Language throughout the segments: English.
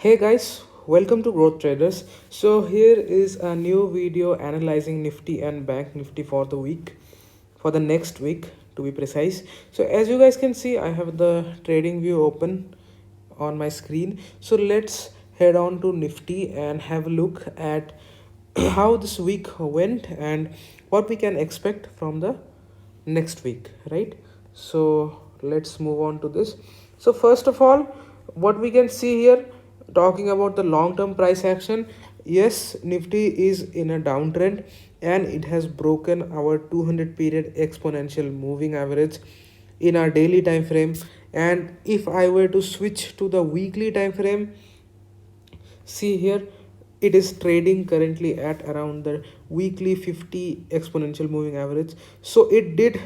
Hey guys, welcome to Growth Traders. So here is a new video analyzing Nifty and Bank Nifty for the week, for the next week to be precise. So as you guys can see, I have the trading view open on my screen. So let's head on to Nifty and have a look at how this week went and what we can expect from the next week, right? So let's move on to this. So first of all, what we can see here, talking about the long term price action, yes, Nifty is in a downtrend and it has broken our 200 period exponential moving average in our daily time frame. And if I were to switch to the weekly time frame, see here, it is trading currently at around the weekly 50 exponential moving average. So it did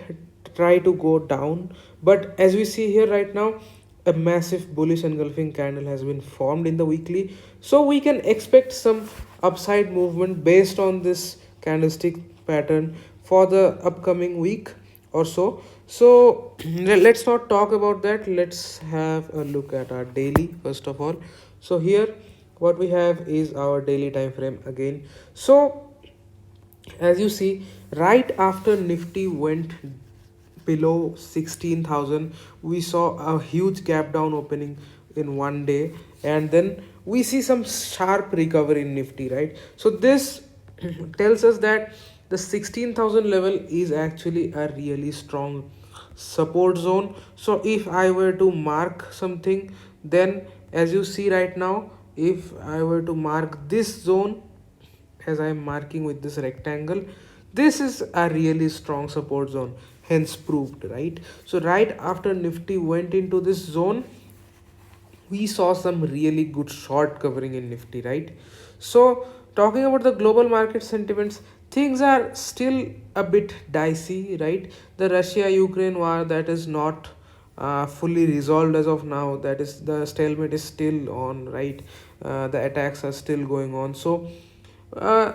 try to go down, but as we see here right now, a massive bullish engulfing candle has been formed in the weekly. So we can expect some upside movement based on this candlestick pattern for the upcoming week or so. So let's not talk about that. Let's have a look at our daily first of all. So here what we have is our daily time frame again. So as you see, right after Nifty went below 16,000, we saw a huge gap down opening in one day, and then we see some sharp recovery in Nifty, right? So this tells us that the 16,000 level is actually a really strong support zone. So if I were to mark something, then as you see right now, if I were to mark this zone, as I am marking with this rectangle, this is a really strong support zone, hence proved, right? So right after Nifty went into this zone, we saw some really good short covering in Nifty, right? So talking about the global market sentiments, things are still a bit dicey, right? The Russia Ukraine war, that is not fully resolved as of now. That is, the stalemate is still on, right? The attacks are still going on. So uh,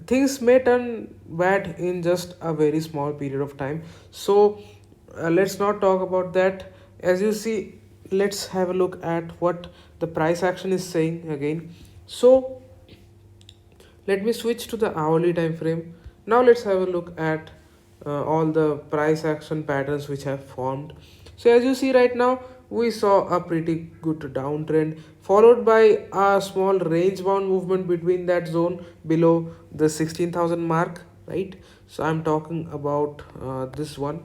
things may turn bad in just a very small period of time. So let's not talk about that. As you see, let's have a look at what the price action is saying again. So let me switch to the hourly time frame. Now let's have a look at all the price action patterns which have formed. So as you see right now, we saw a pretty good downtrend followed by a small range bound movement between that zone below the 16,000 mark, right? So I'm talking about this one,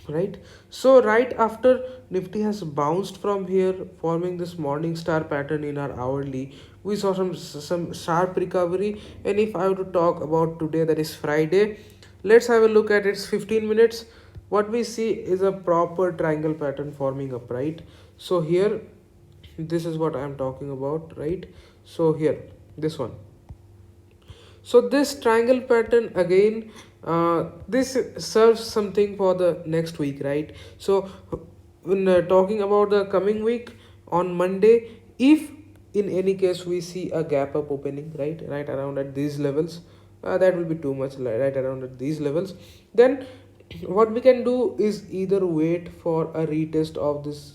right? So right after Nifty has bounced from here, forming this morning star pattern in our hourly, we saw some sharp recovery. And if I were to talk about today, that is Friday, let's have a look at its 15 minutes. What we see is a proper triangle pattern forming up, right? So here, this is what I am talking about, right? So here, this one. So this triangle pattern again, this serves something for the next week, right? So when talking about the coming week, on Monday, if in any case we see a gap up opening, right around at these levels, that will be too much, right around at these levels, then what we can do is either wait for a retest of this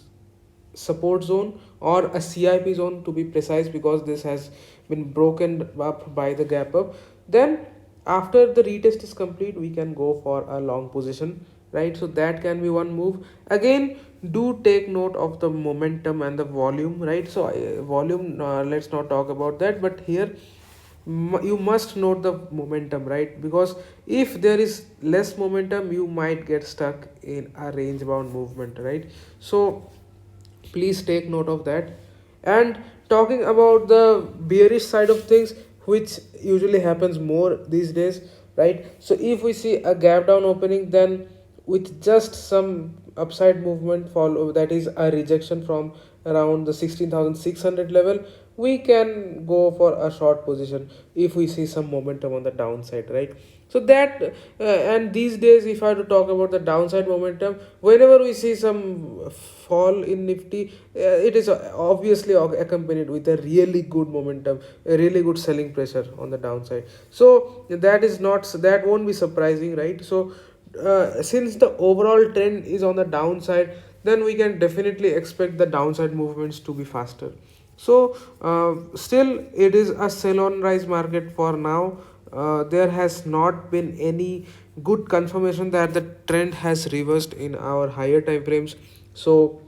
support zone or a CIP zone to be precise, because this has been broken up by the gap up. Then after the retest is complete, we can go for a long position, right? So that can be one move. Again, do take note of the momentum and the volume, right? So volume, let's not talk about that, but here you must note the momentum, right? Because if there is less momentum, you might get stuck in a range bound movement, right? So please take note of that. And talking about the bearish side of things, which usually happens more these days, right? So if we see a gap down opening, then with just some upside movement follow, that is a rejection from around the 16,600 level, we can go for a short position if we see some momentum on the downside, right? So that and these days, if I have to talk about the downside momentum, whenever we see some fall in Nifty, it is obviously accompanied with a really good momentum, a really good selling pressure on the downside. So that is not, that won't be surprising, right? So since the overall trend is on the downside, then we can definitely expect the downside movements to be faster. So still it is a sell on rise market for now. There has not been any good confirmation that the trend has reversed in our higher time frames. So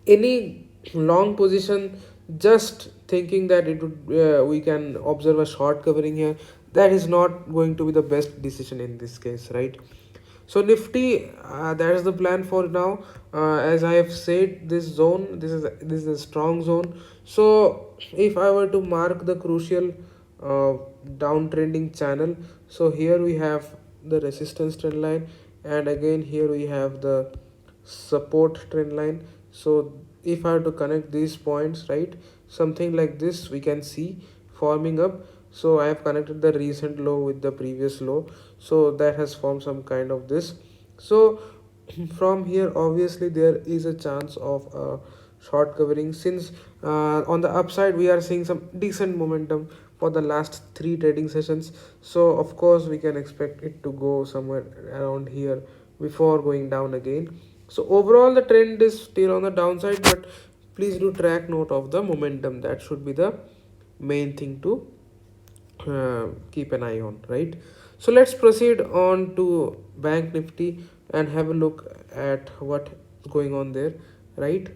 any long position just thinking that it would we can observe a short covering here, that is not going to be the best decision in this case, right? So nifty, that is the plan for now. As I have said, this zone, this is a strong zone. So if I were to mark the crucial uh, downtrending channel, so here we have the resistance trend line, and again here we have the support trend line. So if I have to connect these points, right, something like this we can see forming up. So I have connected the recent low with the previous low, so that has formed some kind of this. So from here obviously there is a chance of short covering, since on the upside we are seeing some decent momentum for the last three trading sessions. So of course we can expect it to go somewhere around here before going down again. So overall the trend is still on the downside, but please do track note of the momentum. That should be the main thing to keep an eye on, right? So let's proceed on to bank nifty and have a look at what's going on there, right?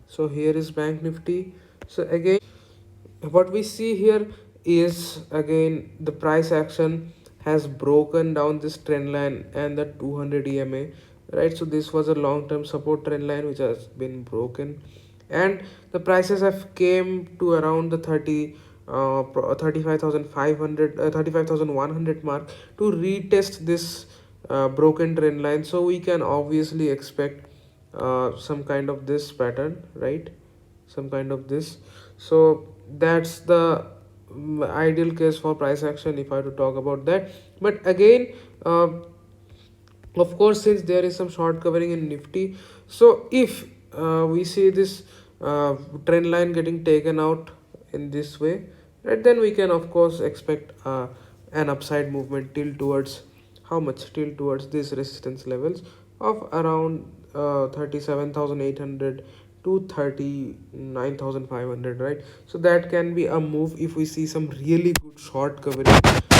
So here is bank nifty. So again what we see here is again the price action has broken down this trend line and the 200 EMA, right? So this was a long term support trend line which has been broken, and the prices have came to around the 35,500 35,100 mark to retest this broken trend line. So we can obviously expect some kind of this pattern, right? Some kind of this. So that's the ideal case for price action if I have to talk about that. But again, of course, since there is some short covering in nifty, so if we see this trend line getting taken out in this way, right, then we can of course expect an upside movement till towards how much, till towards these resistance levels of around 37,800 to 39,500, right? So that can be a move if we see some really good short covering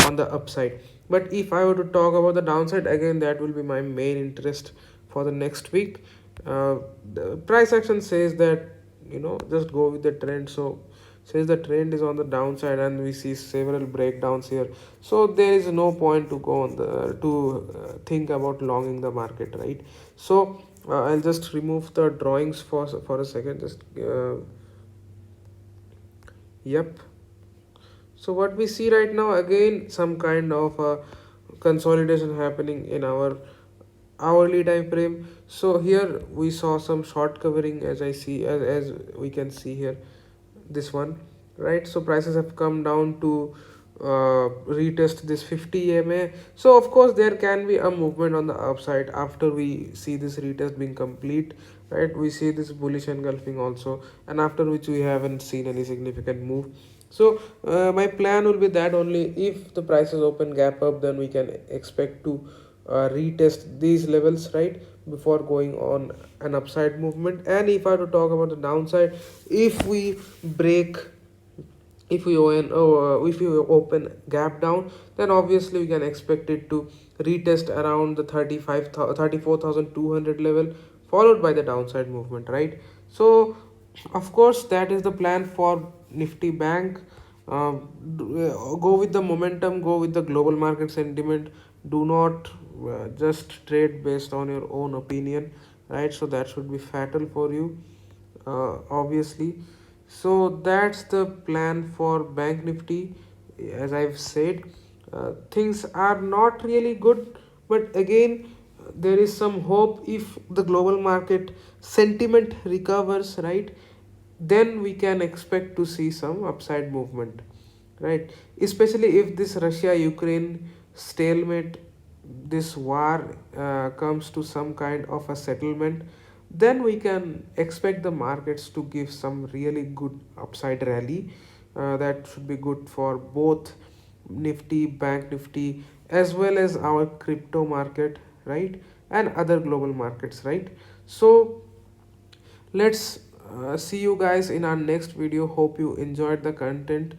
on the upside. But if I were to talk about the downside, again that will be my main interest for the next week. The price action says that, just go with the trend. So says the trend is on the downside and we see several breakdowns here, so there is no point to go on the to think about longing the market, right? So I'll just remove the drawings for a second, just yep. So what we see right now, again some kind of consolidation happening in our hourly time frame. So here we saw some short covering, as I see, as we can see here, this one, right? So prices have come down to retest this 50 EMA. So of course there can be a movement on the upside after we see this retest being complete, right? We see this bullish engulfing also, and after which we haven't seen any significant move. So my plan will be that only if the prices open gap up, then we can expect to retest these levels, right, before going on an upside movement. And if I have to talk about the downside, if we break, if we open gap down, then obviously we can expect it to retest around the 34,200 level, followed by the downside movement, right? So of course that is the plan for nifty bank. Go with the momentum, go with the global market sentiment. Do not just trade based on your own opinion, right? So that should be fatal for you, obviously. So that's the plan for bank nifty. As I've said, things are not really good, but again there is some hope. If the global market sentiment recovers, right, then we can expect to see some upside movement, right? Especially if this Russia Ukraine stalemate, this war comes to some kind of a settlement, then we can expect the markets to give some really good upside rally. That should be good for both nifty, bank nifty, as well as our crypto market, right, and other global markets, right? So let's see you guys in our next video. Hope you enjoyed the content.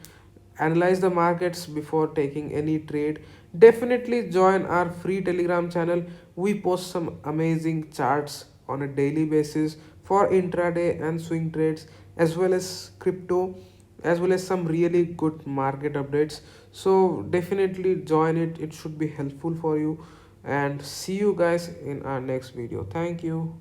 Analyze the markets before taking any trade. Definitely join our free Telegram channel. We post some amazing charts on a daily basis for intraday and swing trades, as well as crypto, as well as some really good market updates. So definitely join it. It should be helpful for you. And see you guys in our next video. Thank you.